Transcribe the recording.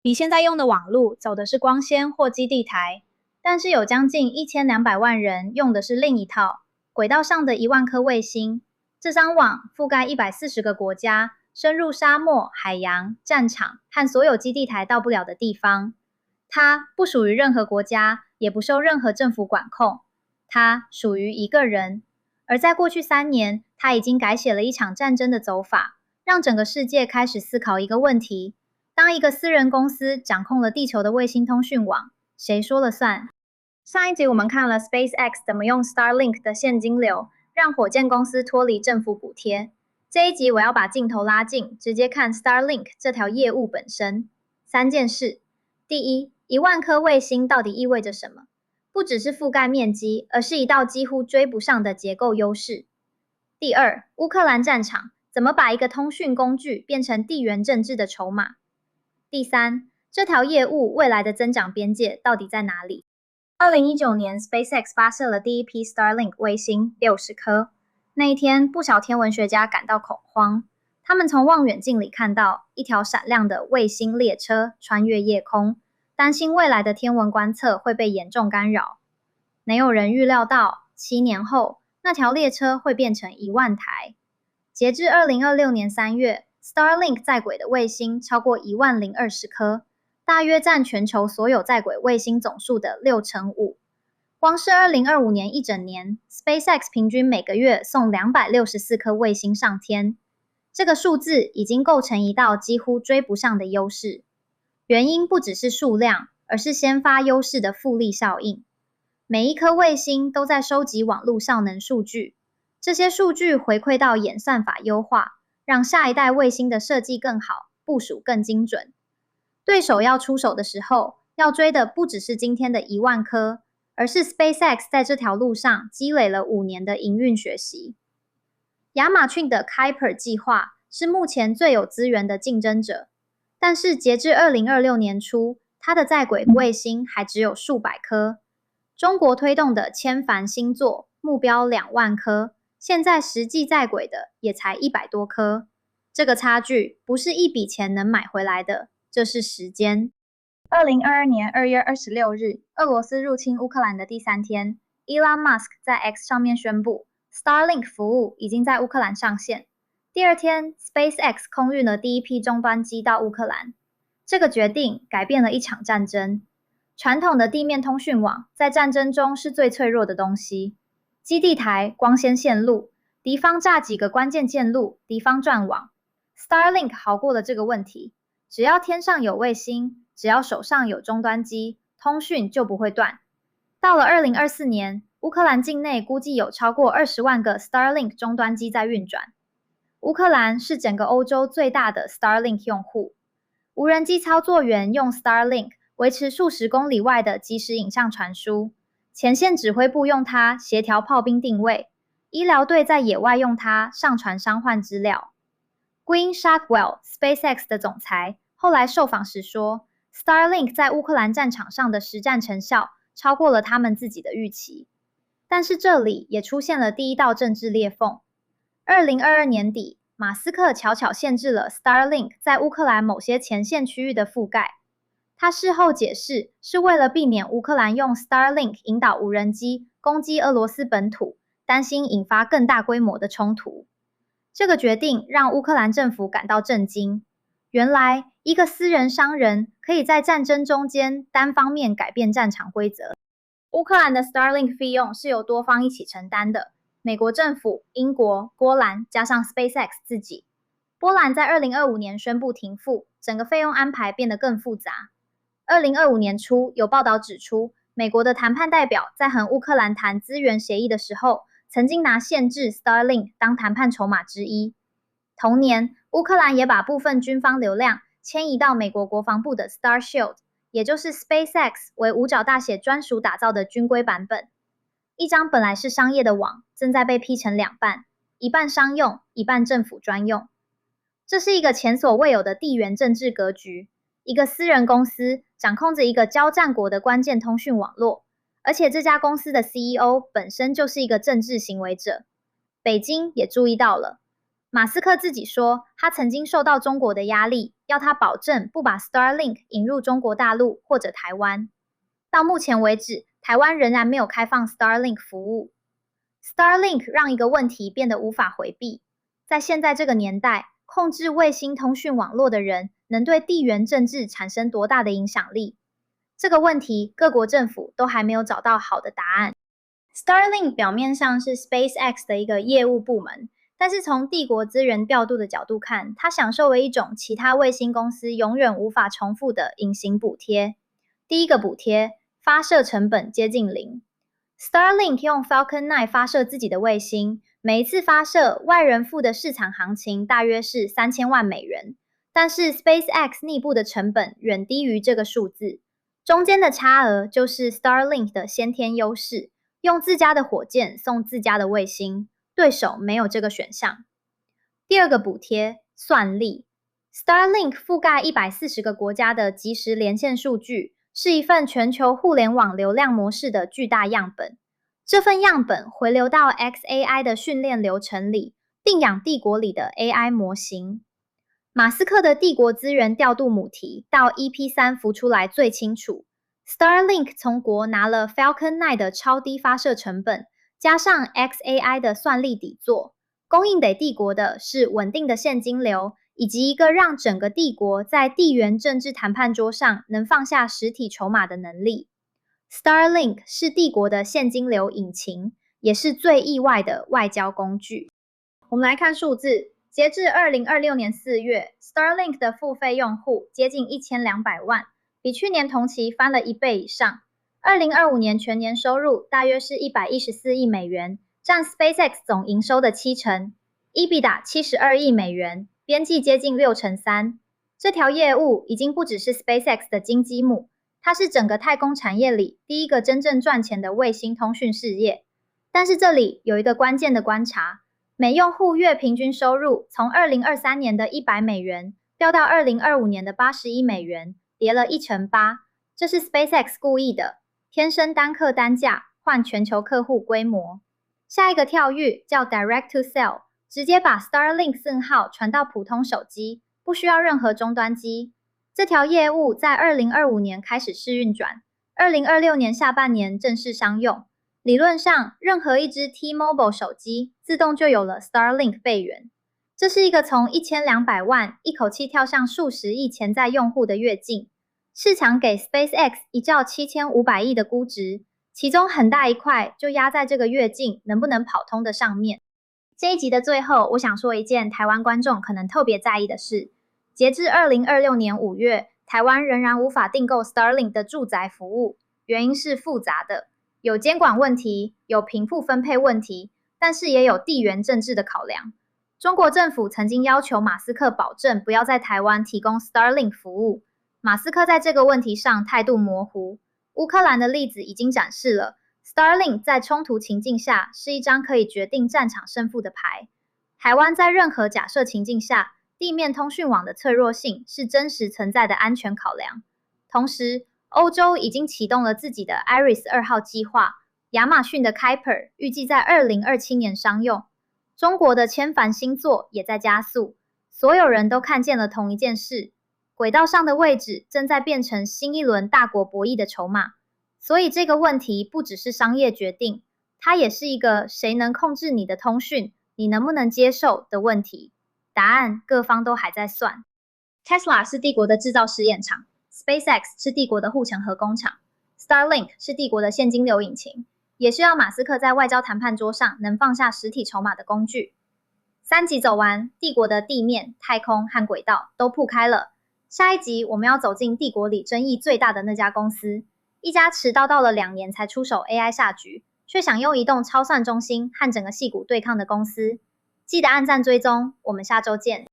你现在用的网路走的是光纤或基地台，但是有将近1200万人用的是另一套轨道上的1万颗卫星。这张网覆盖140个国家，深入沙漠、海洋、战场和所有基地台到不了的地方。它不属于任何国家，也不受任何政府管控。它属于一个人。而在过去3年，他已经改写了一场战争的走法，让整个世界开始思考一个问题：当一个私人公司掌控了地球的卫星通讯网，谁说了算？上一集我们看了 SpaceX 怎么用 Starlink 的现金流，让火箭公司脱离政府补贴。这一集我要把镜头拉近，直接看 Starlink 这条业务本身。3件事：第一，1万颗卫星到底意味着什么？不只是覆盖面积，而是一道几乎追不上的结构优势。第二，乌克兰战场怎么把一个通讯工具变成地缘政治的筹码？第三，这条业务未来的增长边界到底在哪里？2019年 ，SpaceX 发射了第一批 Starlink 卫星60颗。那一天，不少天文学家感到恐慌。他们从望远镜里看到一条闪亮的卫星列车穿越夜空，担心未来的天文观测会被严重干扰。没有人预料到，7年后，那条列车会变成1万台。截至2026年3月，Starlink 在轨的卫星超过10020颗，大约占全球所有在轨卫星总数的5%。光是2025年一整年 ，SpaceX 平均每个月送264颗卫星上天，这个数字已经构成一道几乎追不上的优势。原因不只是数量，而是先发优势的复利效应。每一颗卫星都在收集网络效能数据，这些数据回馈到演算法优化，让下一代卫星的设计更好，部署更精准。对手要出手的时候，要追的不只是今天的1万颗，而是 SpaceX 在这条路上积累了5年的营运学习。亚马逊的 Kuiper 计划是目前最有资源的竞争者，但是截至2026年初，它的在轨卫星还只有数百颗。中国推动的千帆星座目标2万颗，现在实际在轨的也才100多颗。这个差距不是一笔钱能买回来的，这是时间。2022年2月26日，俄罗斯入侵乌克兰的第3天，Elon Musk 在 X 上面宣布 ，Starlink 服务已经在乌克兰上线。第二天 ，SpaceX 空运了第一批终端机到乌克兰。这个决定改变了一场战争。传统的地面通讯网在战争中是最脆弱的东西，基地台、光纤线路，敌方炸几个关键线路，敌方断网。Starlink 好过了这个问题，只要天上有卫星，只要手上有终端机，通讯就不会断。到了2024年，乌克兰境内估计有超过20万个 Starlink 终端机在运转。乌克兰是整个欧洲最大的 Starlink 用户。无人机操作员用 Starlink 维持数十公里外的即时影像传输，前线指挥部用它协调炮兵定位，医疗队在野外用它上传伤患资料。Gwynne Shotwell SpaceX 的总裁后来受访时说 ，Starlink 在乌克兰战场上的实战成效超过了他们自己的预期。但是这里也出现了第一道政治裂缝。2022年底，马斯克悄悄限制了 Starlink 在乌克兰某些前线区域的覆盖。他事后解释，是为了避免乌克兰用 Starlink 引导无人机攻击俄罗斯本土，担心引发更大规模的冲突。这个决定让乌克兰政府感到震惊。原来，一个私人商人可以在战争中间单方面改变战场规则。乌克兰的 Starlink 费用是由多方一起承担的，美国政府、英国、波兰加上 SpaceX 自己。波兰在2025年宣布停付，整个费用安排变得更复杂。2025年初，有报道指出，美国的谈判代表在和乌克兰谈资源协议的时候，曾经拿限制 Starlink 当谈判筹码之一。同年，乌克兰也把部分军方流量迁移到美国国防部的 Starshield， 也就是 SpaceX 为五角大写专属打造的军规版本。一张本来是商业的网，正在被劈成2半，一半商用，一半政府专用。这是一个前所未有的地缘政治格局。一个私人公司掌控着一个交战国的关键通讯网络，而且这家公司的 CEO 本身就是一个政治行为者。北京也注意到了，马斯克自己说，他曾经受到中国的压力，要他保证不把 Starlink 引入中国大陆或者台湾。到目前为止，台湾仍然没有开放 Starlink 服务。Starlink 让一个问题变得无法回避，在现在这个年代，控制卫星通讯网络的人能对地缘政治产生多大的影响力？这个问题，各国政府都还没有找到好的答案。Starlink 表面上是 SpaceX 的一个业务部门，但是从帝国资源调度的角度看，它享受了一种其他卫星公司永远无法重复的隐形补贴。第一个补贴，发射成本接近零。Starlink 用 Falcon 9发射自己的卫星，每一次发射，外人付的市场行情大约是3000万美元，但是 SpaceX 内部的成本远低于这个数字，中间的差额就是 Starlink 的先天优势，用自家的火箭送自家的卫星，对手没有这个选项。第二个补贴，算力。Starlink 覆盖140个国家的即时连线数据，是一份全球互联网流量模式的巨大样本。这份样本回流到 XAI 的训练流程里，并养帝国里的 AI 模型。马斯克的帝国资源调度母题到 EP3 浮出来最清楚。Starlink 从国拿了 Falcon 9的超低发射成本，加上 XAI 的算力底座，供应给帝国的是稳定的现金流，以及一个让整个帝国在地缘政治谈判桌上能放下实体筹码的能力。Starlink 是帝国的现金流引擎，也是最意外的外交工具。我们来看数字，截至2026年4月 ，Starlink 的付费用户接近1200万，比去年同期翻了1倍以上。2025年全年收入大约是114亿美元，占 SpaceX 总营收的70%。EBITDA 72亿美元，边际接近3%。这条业务已经不只是 SpaceX 的金鸡母，它是整个太空产业里第一个真正赚钱的卫星通讯事业。但是这里有一个关键的观察，每用户月平均收入从2023年的100美元掉到2025年的81美元，跌了1%8%。这是 SpaceX 故意的，天生单客单价换全球客户规模。下一个跳跃叫 Direct to Cell， 直接把 Starlink 信号传到普通手机，不需要任何终端机。这条业务在2025年开始试运转，2026年下半年正式商用。理论上，任何一只 T-Mobile 手机自动就有了 Starlink 备援。这是一个从1200万一口气跳向数十亿潜在用户的跃进。市场给 SpaceX 1兆7500亿的估值，其中很大一块就压在这个跃进能不能跑通的上面。这一集的最后，我想说一件台湾观众可能特别在意的事。截至2026年5月，台湾仍然无法订购 Starlink 的住宅服务，原因是复杂的，有监管问题，有贫富分配问题，但是也有地缘政治的考量。中国政府曾经要求马斯克保证不要在台湾提供 Starlink 服务，马斯克在这个问题上态度模糊。乌克兰的例子已经展示了 Starlink 在冲突情境下是一张可以决定战场胜负的牌。台湾在任何假设情境下，地面通讯网的脆弱性是真实存在的安全考量。同时，欧洲已经启动了自己的 Iris 2号计划，亚马逊的 Kuiper 预计在2027年商用。中国的千帆星座也在加速，所有人都看见了同一件事，轨道上的位置正在变成新一轮大国博弈的筹码。所以这个问题不只是商业决定，它也是一个谁能控制你的通讯，你能不能接受的问题。答案各方都还在算。Tesla 是帝国的制造试验场， SpaceX 是帝国的护城河工厂， Starlink 是帝国的现金流引擎，也是要马斯克在外交谈判桌上能放下实体筹码的工具。3集走完，帝国的地面、太空和轨道都铺开了。下一集我们要走进帝国里争议最大的那家公司，一家迟到了2年才出手 AI 下局，却想用移动超算中心和整个矽谷对抗的公司。记得按赞追踪，我们下周见。